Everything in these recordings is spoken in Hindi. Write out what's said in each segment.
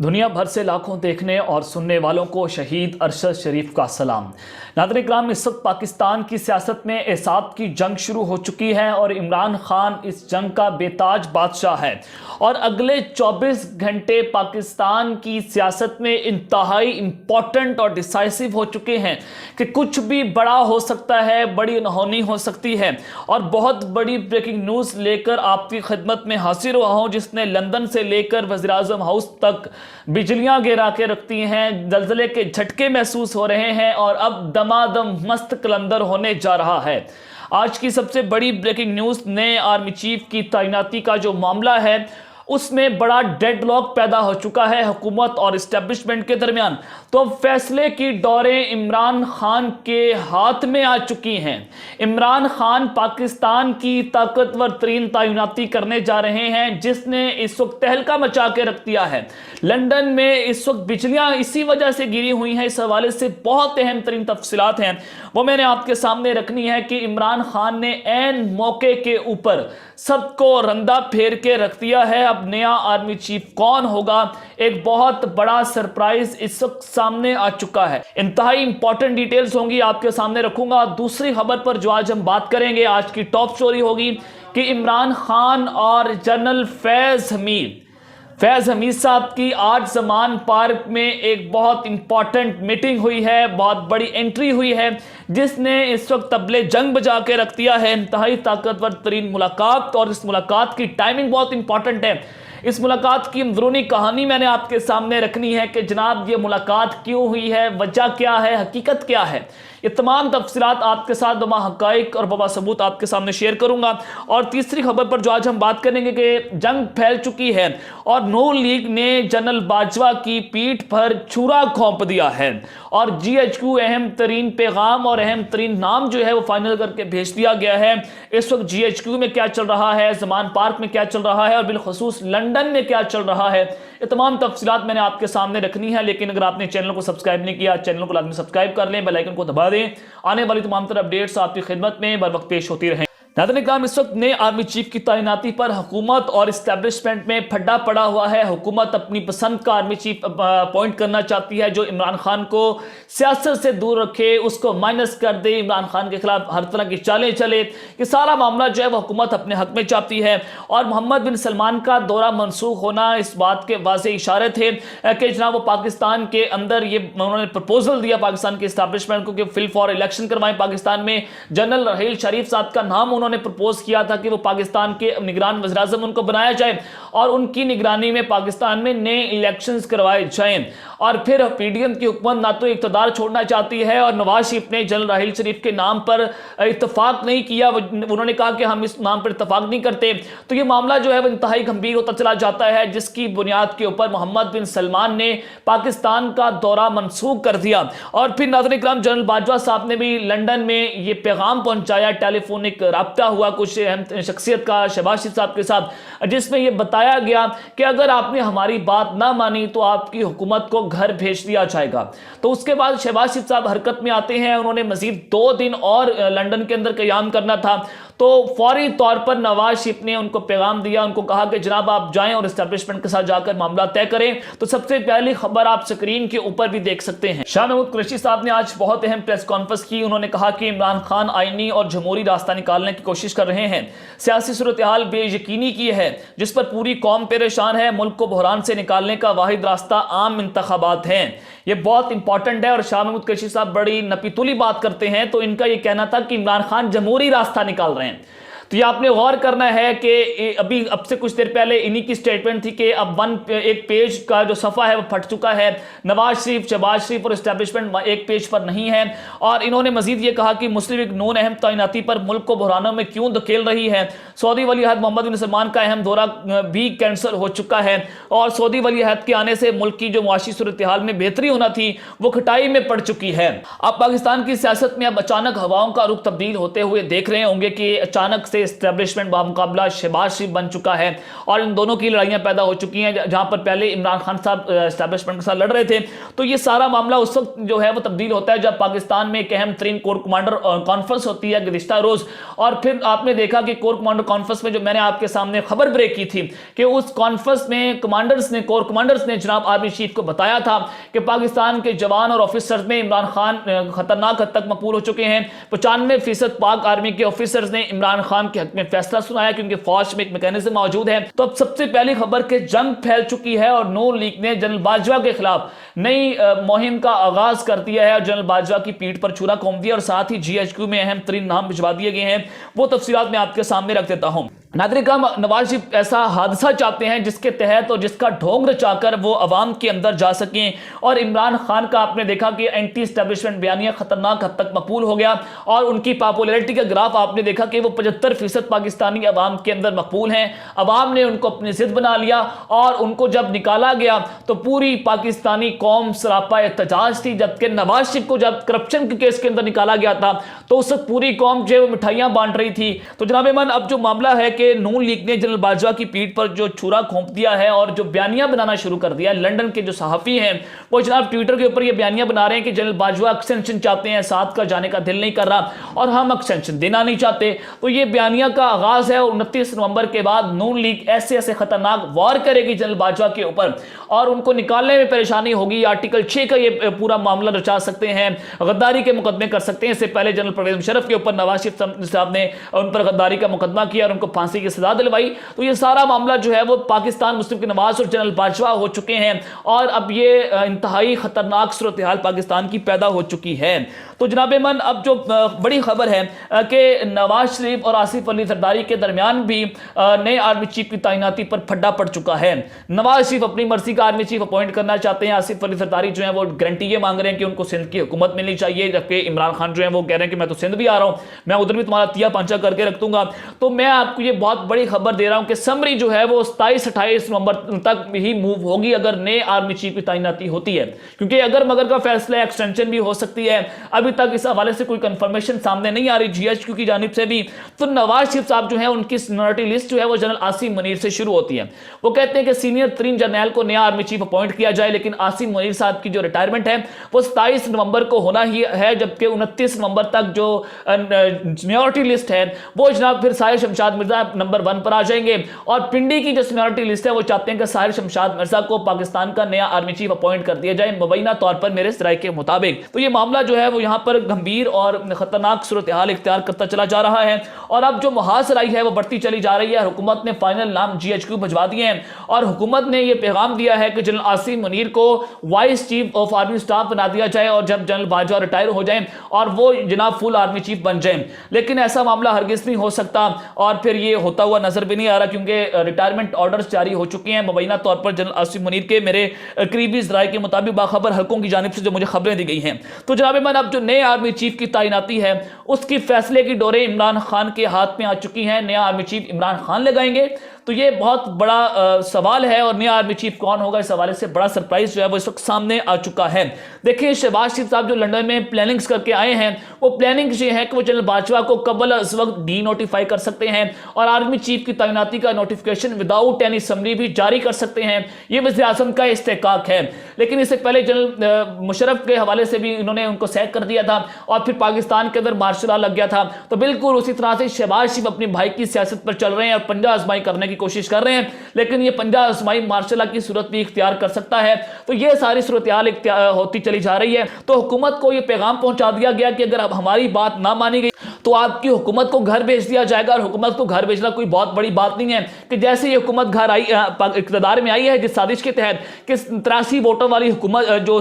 दुनिया भर से लाखों देखने और सुनने वालों को शहीद अरशद शरीफ का सलाम। नाज़रीन इकराम, इस वक्त पाकिस्तान की सियासत में एसाब की जंग शुरू हो चुकी है और इमरान खान इस जंग का बेताज बादशाह है और अगले 24 घंटे पाकिस्तान की सियासत में इंतहाई इंपॉर्टेंट और डिसाइसिव हो चुके हैं कि कुछ भी बड़ा हो सकता है, बड़ी अनहोनी हो सकती है। और बहुत बड़ी ब्रेकिंग न्यूज़ लेकर आपकी खिदमत में हाजिर हुआ हूँ, जिसने लंदन से लेकर वज़ीर-ए-आज़म हाउस तक बिजलियां गिरा के रखती हैं। जलजले के झटके महसूस हो रहे हैं और अब दमादम मस्त कलंदर होने जा रहा है। आज की सबसे बड़ी ब्रेकिंग न्यूज़, नए आर्मी चीफ की तैनाती का जो मामला है उसमें बड़ा डेडलॉक पैदा हो चुका है हुकूमत और इस्टेब्लिशमेंट के दरमियान। तो अब फैसले की दौरें इमरान खान के हाथ में आ चुकी हैं। इमरान खान पाकिस्तान की ताकतवर तरीन तैनाती करने जा रहे हैं, जिसने इस वक्त तहलका मचा के रख दिया है। लंदन में इस वक्त बिजलियां इसी वजह से गिरी हुई हैं। इस हवाले से बहुत अहम तरीन तफसीलात हैं, वो मैंने आपके सामने रखनी है कि इमरान खान ने ऐन मौके के ऊपर सबको रंदा फेर के रख दिया है। अब नया आर्मी चीफ कौन होगा, एक बहुत बड़ा सरप्राइज इस वक्त सामने आ चुका है। इंतहाई इंपॉर्टेंट डिटेल्स होंगी, आपके सामने रखूंगा। दूसरी खबर पर जो आज हम बात करेंगे, आज की टॉप स्टोरी होगी कि इमरान खान और जनरल फैज हमीद साहब की आज जमान पार्क में एक बहुत इंपॉर्टेंट मीटिंग हुई है, बहुत बड़ी एंट्री हुई है, जिसने इस वक्त तबले जंग बजा के रख दिया है। इंतहाई ताकतवर तरीन मुलाकात, और इस मुलाकात की टाइमिंग बहुत इंपॉर्टेंट है। इस मुलाकात की अंदरूनी कहानी मैंने आपके सामने रखनी है कि जनाब ये मुलाकात क्यों हुई है, वजह क्या है, हकीकत क्या है। ये तमाम तफसीलात आपके साथ बमा हकाइक और बमा सबूत आपके सामने शेयर करूंगा। और तीसरी खबर पर जो आज हम बात करेंगे कि जंग फैल चुकी है और नून लीग ने जनरल बाजवा की पीठ पर छुरा घोंप दिया है और GHQ अहम तरीन पैगाम और अहम तरीन नाम जो है वो फाइनल करके भेज दिया गया है। इस वक्त GHQ में क्या चल रहा है, जमान पार्क में क्या चल रहा है और बिलखसूस लंदन में क्या चल रहा है, ये तमाम तफसीलात मैंने आपके सामने रखनी है। लेकिन अगर आपने चैनल को सब्सक्राइब नहीं किया, चैनल को लाजमी सब्सक्राइब कर लें, बेल आइकन को दबा दें। आने वाली तमाम तरह अपडेट्स आपकी खिदमत में बर वक्त पेश होती रहें। नाज़रीन इकराम, इस वक्त नए आर्मी चीफ की तैनाती पर हुकूमत और इस्टेब्लिशमेंट में फड्डा पड़ा हुआ है। हुकूमत अपनी पसंद का आर्मी चीफ अपॉइंट करना चाहती है जो इमरान खान को सियासत से दूर रखे, उसको माइनस कर दे, इमरान खान के खिलाफ हर तरह की चालें चले। ये सारा मामला जो है वह हुकूमत अपने हक में चाहती है। और मोहम्मद बिन सलमान का दौरा मनसूख होना इस बात के वाज़ेह इशारे थे कि जनाब वो पाकिस्तान के अंदर ये उन्होंने प्रपोजल दिया पाकिस्तान के इस्टेब्लिशमेंट को कि फिल फॉर इलेक्शन करवाएं पाकिस्तान में। जनरल रहील शरीफ साहब का नाम उन्होंने प्रपोज किया था कि वो पाकिस्तान के निगरान वज़ीर-ए-आज़म उनको बनाया जाए और उनकी निगरानी में पाकिस्तान में नए इलेक्शंस करवाए जाएं। और फिर PDM की हुकूमत ना तो इक़्तिदार छोड़ना चाहती है और नवाज शरीफ ने जनरल राहील शरीफ के नाम पर इत्तफाक नहीं किया। उन्होंने कहा कि हम इस नाम पर इत्तफाक नहीं करते। तो ये मामला जो है वो इंतहाई गंभीर होता चला जाता है, जिसकी बुनियाद के ऊपर मोहम्मद बिन सलमान ने पाकिस्तान का दौरा मनसूख कर दिया। और फिर नाज़रीन इकराम, जनरल बाजवा साहब ने भी लंदन में ये पैगाम पहुंचाया, टेलीफोनिक रब्ता हुआ कुछ अहम शख्सियत का शहबाज शरीफ साहब के साथ, जिसमें यह बताया गया कि अगर आपने हमारी बात ना मानी तो आपकी हुकूमत को घर भेज दिया जाएगा। तो उसके बाद शहबाज शरीफ साहब हरकत में आते हैं। उन्होंने मजीद 2 दिन और लंदन के अंदर क़याम करना था। तो फौरी तौर पर नवाज शरीफ ने उनको पैगाम दिया, उनको कहा कि जनाब आप जाएं और इस्टेब्लिशमेंट के साथ जाकर मामला तय करें। तो सबसे पहली खबर आप स्क्रीन के ऊपर भी देख सकते हैं। शाह महमूद कुरैशी साहब ने आज बहुत अहम प्रेस कॉन्फ्रेंस की। उन्होंने कहा कि इमरान खान आईनी और जमहूरी रास्ता निकालने की कोशिश कर रहे हैं। सियासी सूरत हाल बेयकीनी की है जिस पर पूरी कौम परेशान है। मुल्क को बहरान से निकालने का वाहिद रास्ता आम इंतखाबात हैं। ये बहुत इंपॉर्टेंट है और शाह महमूद कुरैशी साहब बड़ी नपीतुली बात करते हैं। तो इनका ये कहना था कि इमरान खान जमहूरी रास्ता निकाल रहे हैं। तो ये आपने गौर करना है कि अभी अब से कुछ देर पहले इन्हीं की स्टेटमेंट थी कि अब एक पेज का जो सफ़ा है वो फट चुका है। नवाज शरीफ, शहबाज शरीफ और इस्टेब्लिशमेंट एक पेज पर नहीं है। और इन्होंने मजीद ये कहा कि मुस्लिम लीग नून अहम तैनाती पर मुल्क को बहरानों में क्यों धकेल रही है। सऊदी वली अहद मोहम्मद बिन सलमान का अहम दौरा भी कैंसिल हो चुका है और सऊदी वली अहद के आने से मुल्क की जो मुआशी सूरत हाल में बेहतरी होना थी वो खटाई में पड़ चुकी है। अब पाकिस्तान की सियासत में अब अचानक हवाओं का रुख तब्दील होते हुए देख रहे होंगे कि अचानक से इस्टेब्लिशमेंट बामुकाबला शहबाज शरीफ बन चुका है और इन दोनों की लड़ाइयां पैदा हो चुकी हैं। जहां पर पहले इमरान खान साहब इस्टेब्लिशमेंट के साथ लड़ रहे थे, तो ये सारा मामला उस वक्त जो है वो तब्दील होता है जब पाकिस्तान में एक अहम तरीन कोर कमांडर कॉन्फ्रेंस होती है गुज़िश्ता रोज। और फिर आपने देखा कि कोर कमांडर कॉन्फ्रेंस में जो मैंने आपके सामने खबर ब्रेक की थी कि उस कॉन्फ्रेंस में कोर कमांडर्स ने जनाब आर्मी चीफ को बताया था कि पाकिस्तान के जवान और ऑफिसर्स में इमरान खान खतरनाक हद तक मकबूल हो चुके हैं। 95% पाक आर्मी के ऑफिसर्स ने इमरान खान के हक में फैसला सुनाया क्योंकि फौज में एक मैकेनिज्म मौजूद है। तो अब सबसे पहली खबर के जंग फैल चुकी है और नून लीग ने जनरल बाजवा के खिलाफ नई मुहिम का आगाज कर दिया है और जनरल बाजवा की पीठ पर छुरा घोंप दिया और साथ ही GHQ में अहम तरीन नाम भिजवा दिए गए हैं। वो तफसीलात मैं आपके सामने रख देता हूं। नागरिक नवाज शरीफ ऐसा हादसा चाहते हैं जिसके तहत और जिसका ढोंग रचाकर वो अवाम के अंदर जा सकें और इमरान खान का आपने देखा कि एंटी एस्टेब्लिशमेंट बयानिया खतरनाक हद तक मकबूल हो गया और उनकी पॉपुलैरिटी का ग्राफ आपने देखा कि वो 75% पाकिस्तानी अवाम के अंदर मकबूल हैं। अवाम ने उनको अपनी जिद बना लिया और उनको जब निकाला गया तो पूरी पाकिस्तानी कौम सरापा एहतजाज थी। जबकि नवाज शरीफ को जब करप्शन के केस के अंदर निकाला गया था तो उस वक्त पूरी कौम जो मिठाइयां बांट रही थी। तो जनाब मन अब जो मामला है कि नून लीग ने जनरल बाजवा की पीठ पर जो छुरा घोंप दिया है और जो बयानियां बनाना शुरू कर दिया है, लंदन के जो सहाफी हैं वो जनाब ट्विटर के ऊपर ये बयानियां बना रहे हैं कि जनरल बाजवा एक्सटेंशन चाहते हैं, साथ का जाने का दिल नहीं कर रहा और हम एक्सटेंशन देना नहीं चाहते। तो ये बयानिया का आगाज है। 29 नवंबर के बाद नून लीग ऐसे ऐसे खतरनाक वार करेगी जनरल बाजवा के ऊपर और उनको निकालने में परेशानी होगी। आर्टिकल 6 का ये पूरा मामला रचा सकते हैं, गद्दारी के मुकदमे कर सकते हैं। इससे पहले जनरल परवेज मुशर्रफ के ऊपर नवाज शरीफ साहब ने उन पर गद्दारी का मुकदमा किया और उनको फांसी की सजा दिलवाई। तो ये सारा मामला जो है वो पाकिस्तान मुस्लिम के नवाज और जनरल बाजवा हो चुके हैं और अब ये इंतहाई खतरनाक सूरत हाल पाकिस्तान की पैदा हो चुकी है। तो जनाब मन अब जो बड़ी खबर है कि नवाज शरीफ और आसिफ अली जरदारी के दरमियान भी नए आर्मी चीफ की तैनाती पर फड्डा पड़ चुका है। नवाज शरीफ अपनी मर्जी का आर्मी चीफ अपॉइंट करना चाहते हैं, आसिफ अली जरदारी जो है वो गारंटी ये मांग रहे हैं कि उनको सिंध की हुकूमत मिलनी चाहिए, जबकि इमरान खान जो है वो कह रहे हैं कि मैं तो सिंध भी आ रहा हूं, मैं उधर भी तुम्हारा तिया पांचा करके रख दूंगा। तो मैं आपको ये बहुत बड़ी खबर दे रहा हूं कि समरी जो है वो 27-28 नवंबर तक ही मूव होगी अगर नए आर्मी चीफ की तैनाती होती है, क्योंकि अगर मगर का फैसला एक्सटेंशन भी हो सकती है। अभी तक इस हवाले से कोई कंफर्मेशन सामने नहीं आ रही GHQ की जानिब से भी। तो नवाज शरीफ साहब जो है उनकी सीनियरिटी लिस्ट जो है वो जनरल आसिम मुनीर से शुरू होती है। वो कहते हैं कि सीनियर तरीन जर्नल को नया आर्मी चीफ अपॉइंट किया जाए, लेकिन आसिम मुनीर साहब की जो रिटायरमेंट है वो 27 नवंबर को होना ही है, जबकि 29 नवंबर तक जो सीनियरिटी लिस्ट है वो जनाब फिर साहिर शमशाद मिर्जा नंबर 1 पर आ जाएंगे और पिंडी की जो सीनियरिटी लिस्ट है वो चाहते हैं कि साहिर शमशाद मिर्जा को पाकिस्तान का नया आर्मी चीफ अपॉइंट कर दिया जाए मुबैना तौर पर मेरे राय के मुताबिक। तो ये मामला जो है वो यहाँ पर गंभीर और खतरनाक सूरत हाल इख्तियार करता चला जा रहा है और अब जो मुहासराई है वो बढ़ती चली जा रही है। हुकूमत ने फाइनल नाम GHQ भिजवा दिए हैं और हुकूमत ने यह पैगाम दिया है कि जनरल आसिम मुनीर को vice chief of army staff बना दिया जाए और जब जनरल बाजवा रिटायर हो जाए और वो जनाब फुल आर्मी चीफ बन जाए। लेकिन ऐसा मामला हरगिज नहीं हो सकता और फिर ये होता हुआ नजर भी नहीं आ रहा, क्योंकि रिटायरमेंट ऑर्डर्स जारी हो चुके हैं मुबैना तौर पर जनरल आसिम मुनीर के। मेरे करीबी राय के मुताबिक बाखबर हलकों की जानिब से जो मुझे खबरें दी गई हैं। तो जनाब मन अब जो नए आर्मी चीफ की तैनाती है उसकी फैसले की डोरें इमरान खान के हाथ में आ चुकी हैं। नया आर्मी चीफ इमरान खान लगाएंगे तो ये बहुत बड़ा सवाल है और नया आर्मी चीफ कौन होगा इस हवाले से बड़ा सरप्राइज जो है वो इस वक्त सामने आ चुका है। देखिए शहबाज शरीफ साहब जो लंदन में प्लानिंग्स करके आए हैं वो प्लानिंग ये है कि वो जनरल बाजवा को कबल इस वक्त डी नोटिफाई कर सकते हैं और आर्मी चीफ की तैनाती का नोटिफिकेशन विदाउट एनी समरी भी जारी कर सकते हैं। ये वज़ीर आज़म का इस्तेकाक है। लेकिन इससे पहले जनरल मुशर्रफ के हवाले से भी इन्होंने उनको सैक कर दिया था और फिर पाकिस्तान के अंदर मार्शल लॉ लग गया था। तो बिल्कुल उसी तरह से शहबाज शरीफ अपने भाई की सियासत पर चल रहे हैं और पंजा आजमाई करने की कोशिश कर रहे हैं, लेकिन ये पंजा आजमाई मार्शल लॉ की सूरत भी इख्तियार कर सकता है। तो ये सारी सूरत हाल होती चली जा रही है। तो हुकूमत को ये पैगाम पहुंचा दिया गया कि अगर अब हमारी बात ना मानी गई तो आपकी हुकूमत को घर भेज दिया जाएगा। और हुकूमत को घर भेजना कोई बहुत बड़ी बात नहीं है कि जैसे ये हुकूमत घर आई इक़्तिदार में आई है जिस साजिश के तहत कि 83 वोटों वाली हुकूमत जो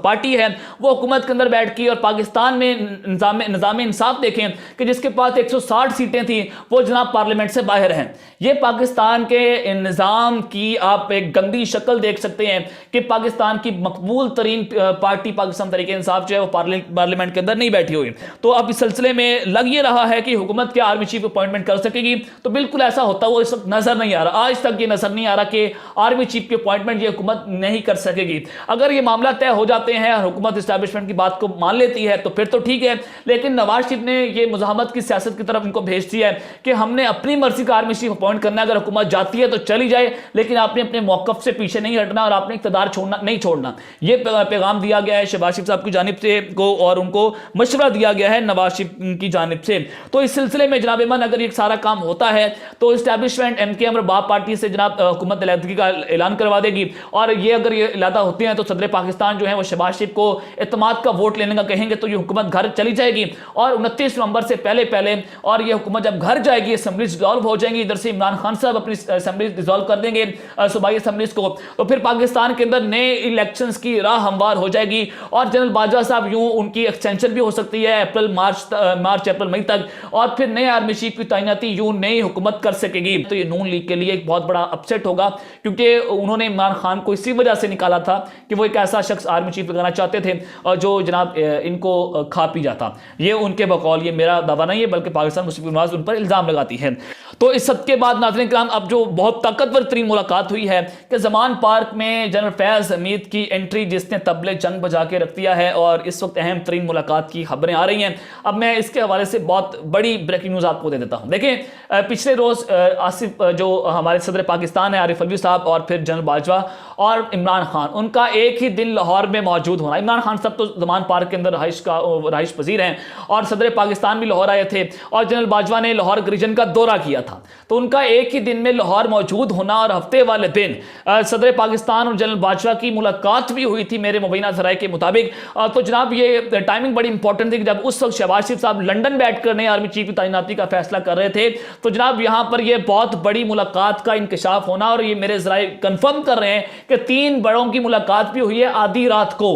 पार्टी है वो हुकूमत के अंदर बैठ की और पाकिस्तान में निज़ाम इंसाफ देखें कि जिसके पास 160 सीटें थी वो जनाब पार्लियामेंट से बाहर हैं। ये पाकिस्तान के निज़ाम की आप एक गंदी शक्ल देख सकते हैं कि पाकिस्तान की मकबूल तरीन पार्टी पाकिस्तान तहरीक इंसाफ जो है वो पार्लियामेंट के अंदर नहीं बैठी हुई। तो अब इस सिलसिले में लग ये रहा है कि हुकूमत क्या आर्मी चीफ अपॉइंटमेंट कर सकेगी, तो बिल्कुल ऐसा होता वो इस वक्त नजर नहीं आ रहा। आज तक ये नजर नहीं आ रहा कि आर्मी चीफ की अपॉइंटमेंट ये हुकूमत नहीं कर सकेगी। अगर ये मामला तय हो जाते हैं और हुकूमत इस्टेब्लिशमेंट की बात को मान लेती है तो फिर तो ठीक है, लेकिन नवाज शरीफ ने ये मुजाहमत की सियासत की तरफ इनको भेज दिया है कि हमने अपनी मर्जी का आर्मी चीफ अपॉइंट करना है, अगर हुकूमत जाती है तो चली जाए, लेकिन आपने अपने मौकफ से पीछे नहीं हटना और आपने इक़्तिदार छोड़ना नहीं छोड़ना। ये पैगाम दिया गया है शहबाज शरीफ साहब की जानिब से को, और उनको मशवरा दिया गया है नवाज शरीफ की जानिब से। तो इस सिलसिले में जनाब इमन अगर ये सारा काम होता है तो इस्टेब्लिशमेंट एमके और बाप पार्टी से जनाब हुकूमत अलहदगी का ऐलान करवा देगी, और ये अगर ये इलादा होते हैं तो सदर पाकिस्तान जो है वो शहबाज शरीफ को इत्तेमाद का वोट लेने का कहेंगे, तो ये हुकूमत घर चली जाएगी और 29 नवंबर से पहले और ये हुकूमत जब घर जाएगी असेंबली डिसॉल्व हो जाएंगी, इधर से इमरान खान साहब अपनी असेंबली डिसॉल्व कर देंगे सूबाई असेंबलीज को, तो फिर पाकिस्तान के अंदर नए इलेक्शंस की राह हमवार हो जाएगी और जनरल बाजवा साहब यूं उनकी एक्सटेंशन भी हो सकती है अप्रैल मार्च अप्रैल मई तक, और फिर नए आर्मी चीफ की तैनाती यूं नई हुकूमत कर सकेगी। तो ये नून लीग के लिए एक बहुत बड़ा अपसेट होगा, क्योंकि उन्होंने इमरान खान को इसी वजह से निकाला था कि वो एक ऐसा शख्स आर्मी चीफ लगाना चाहते थे और जो जनाब इनको खा पी जाता। ये उनके बकौल, ये मेरा दावा नहीं है, बल्कि पाकिस्तान मुस्लिम नवाज उन पर इल्जाम लगाती है। तो इस सब के बाद नाज़रीन किराम अब जो बहुत ताकतवर तरीन मुलाकात हुई है कि जमान पार्क में जनरल फैज हमीद की एंट्री जिसने तबले जंग बजा के रख दिया है, और इस वक्त अहम तरीन मुलाकात की खबरें आ रही हैं। अब मैं इसके हवाले से बहुत बड़ी ब्रेकिंग न्यूज़ आपको दे देता हूँ। देखें, पिछले रोज़ आसिफ जो हमारे सदर पाकिस्तान है आरिफ अलवी साहब, और फिर जनरल बाजवा और इमरान खान, उनका एक ही दिन लाहौर में मौजूद होना। इमरान खान साहब तो जमान पार्क के अंदर रहाइश पजीर हैं और सदर पाकिस्तान भी लाहौर आए थे, और जनरल बाजवा ने लाहौर रीजन का दौरा किया था, तो उनका एक ही दिन में लाहौर मौजूद होना, और हफ्ते वाले दिन सदर पाकिस्तान और जनरल बाजवा की मुलाकात भी हुई थी मेरे मुबीना ज़राए के मुताबिक। तो जनाब ये टाइमिंग बड़ी इंपॉर्टेंट थी कि जब उस वक्त शहबाज शरीफ साहब लंदन बैठकर नए आर्मी चीफ की तैनाती का फैसला कर रहे थे, तो जनाब यहां पर ये बहुत बड़ी मुलाकात का इंकशाफ होना, और ये मेरे ज़राए कंफर्म कर रहे हैं कि 3 बड़ों की मुलाकात भी हुई है आधी रात को।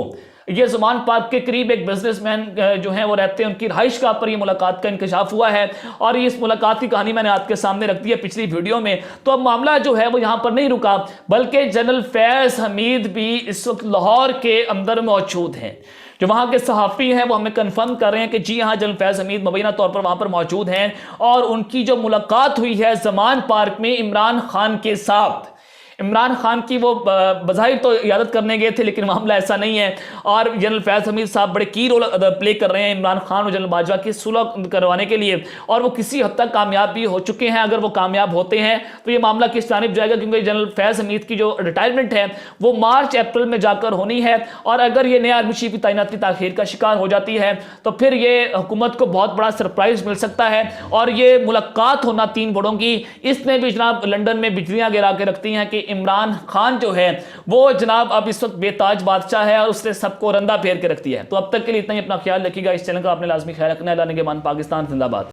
ये ज़मान पार्क के करीब एक बिजनेसमैन जो हैं वो रहते हैं, उनकी रहाइश का पर ये मुलाकात का इंकशाफ हुआ है, और इस मुलाकात की कहानी मैंने आपके सामने रख दी है पिछली वीडियो में। तो अब मामला जो है वो यहाँ पर नहीं रुका, बल्कि जनरल फैज हमीद भी इस वक्त लाहौर के अंदर मौजूद हैं। जो वहाँ के सहाफ़ी हैं वो हमें कंफर्म कर रहे हैं कि जी हाँ, जनरल फैज हमीद मुबैना तौर पर वहाँ पर मौजूद हैं, और उनकी जो मुलाकात हुई है ज़मान पार्क में इमरान खान के साथ। इमरान खान की वो बज़ाहिर तो इयादत करने गए थे, लेकिन मामला ऐसा नहीं है, और जनरल फैज हमीद साहब बड़े की रोल प्ले कर रहे हैं इमरान खान और जनरल बाजवा की सुलह करवाने के लिए, और वो किसी हद तक कामयाब भी हो चुके हैं। अगर वो कामयाब होते हैं तो ये मामला किस जानिब जाएगा, क्योंकि जनरल फैज हमीद की जो रिटायरमेंट है वो मार्च अप्रैल में जाकर होनी है, और अगर ये नया आर्मी चीफ की तैनाती ताख़ीर का शिकार हो जाती है तो फिर ये हुकूमत को बहुत बड़ा सरप्राइज मिल सकता है। और ये मुलाकात होना 3 बड़ों की, इसने भी जनाब लंदन में बिजलियां गिरा के रखती हैं कि इमरान खान जो है वो जनाब अब इस वक्त बेताज बादशाह है, और उसने सबको रंदा फेर के रख दिया है। तो अब तक के लिए इतना ही, अपना ख्याल रखिएगा। इस चैनल का आपने लाजमी ख्याल रखना है। अल्लाह निगहबान, पाकिस्तान जिंदाबाद।